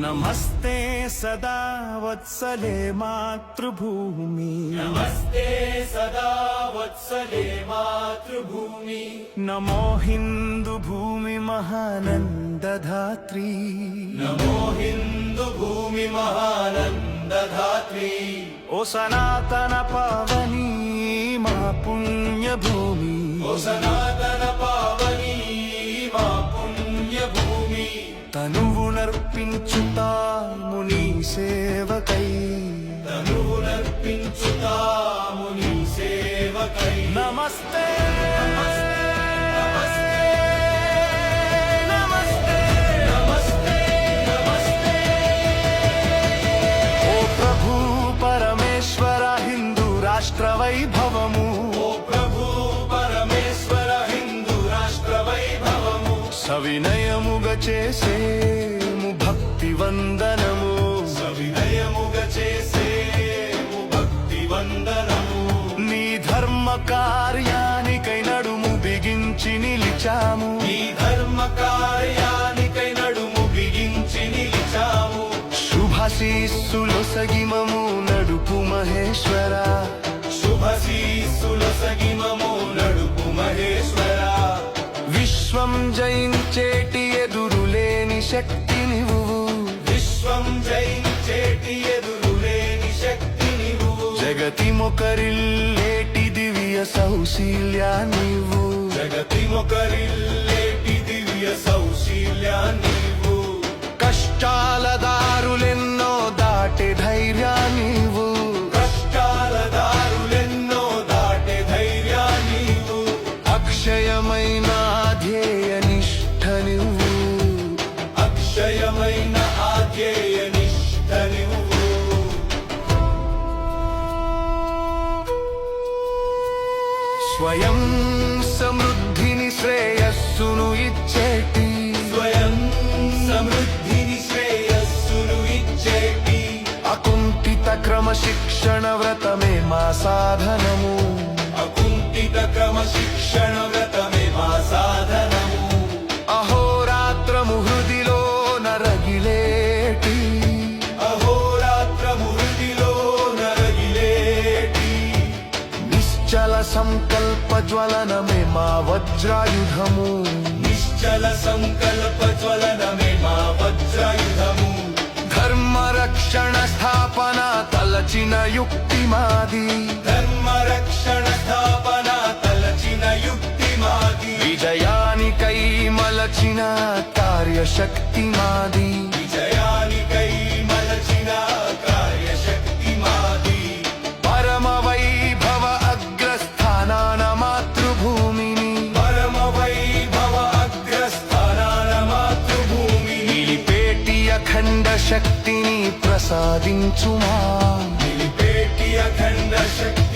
नमस्ते सदा वत्सले मातृभूमि, नमस्ते सदा वत्सले मातृभूमि। नमो हिंदू भूमि महानंदधात्री, नमो हिंदू भूमि महानंदधात्री। ओ सनातन पावनी मा पुण्य भूमि, ओ सनातन पावनी मा पुण्य भूमि। तनुवुनर्पिंచుతా मुनि सेवकै, तनुवुनर्पिंచుతా मुनि सेवकै। नमस्ते రాష్ట్ర వైభవము, ఓ ప్రభు పరమేశ్వర హిందూ రాష్ట్ర వైభవము। సవినయముగా చేసేము భక్తి వందనము, సవినయముగా చేసేము భక్తి వందనము। నీ ధర్మ కార్యానికై నడుము బిగించి నిలిచాము, నీ ధర్మ కార్యానికై నడుము బిగించి నిలిచాము। శుభాశీస్సులొసగి మము నడుపు మహేశ్వర, శుభాశీస్సులొసగి మము నడుపు మహేశ్వర। విశ్వం జయించేటి ఎదురులేని శక్తి నీవు, విశ్వం జయించేటి ఎదురులేని శక్తి నీవు। జగతి మొకరిల్లేటి దివ్య సౌశీల్యా నీవు, జగతి మొకరిల్లేటి దివ్య సౌశీల్యా నీవు। కష్టాల దారులెన్నో దాటే ధైర్యా నీవు, కష్టాల దారులెన్నో దాటే ధైర్యా నీవు। అక్షయమైన ధ్యేయ నిష్ఠ నువ్వు, అక్షయమైన ఆధ్యేయ నిష్ఠ నువ్వు। స్వయం సమృద్ధిని శ్రేయస్సును ఇచ్చేటి, స్వయం సమృద్ధిని శ్రేయస్సును ఇచ్చేటి అకుంఠిత క్రమశిక్షణ వ్రతమే మా సాధనము, అకుంఠిత క్రమశిక్షణ వ్రతమే మా సాధనము। అహోరాత్రము హృదిలో నరగిలేటి, అహోరాత్రము హృదిలో నరగిలేటి నిశ్చల సంకల్ప జ్వలనమే మా వజ్రాయుధము, నిశ్చల సంకల్ప జ్వలనమే మా వజ్రాయుధము। ధర్మ రక్షణ స్థాపన తలచిన యుక్తి మాది, ధర్మ రక్షణ స్థాపన తలచిన యుక్తి మాది। విజయానికై మలచిన కార్యశక్తి మాది, విజయానికై మలచిన కార్యశక్తి మాది। పరమ వైభవ అగ్రస్థానాన మాతృభూమిని, పరమ వైభవ అగ్రస్థానాన మాతృభూమిని నిలిపేటి అఖండ శక్తిని ప్రసాదించుమా, నిలిపేటి అఖండ శక్తి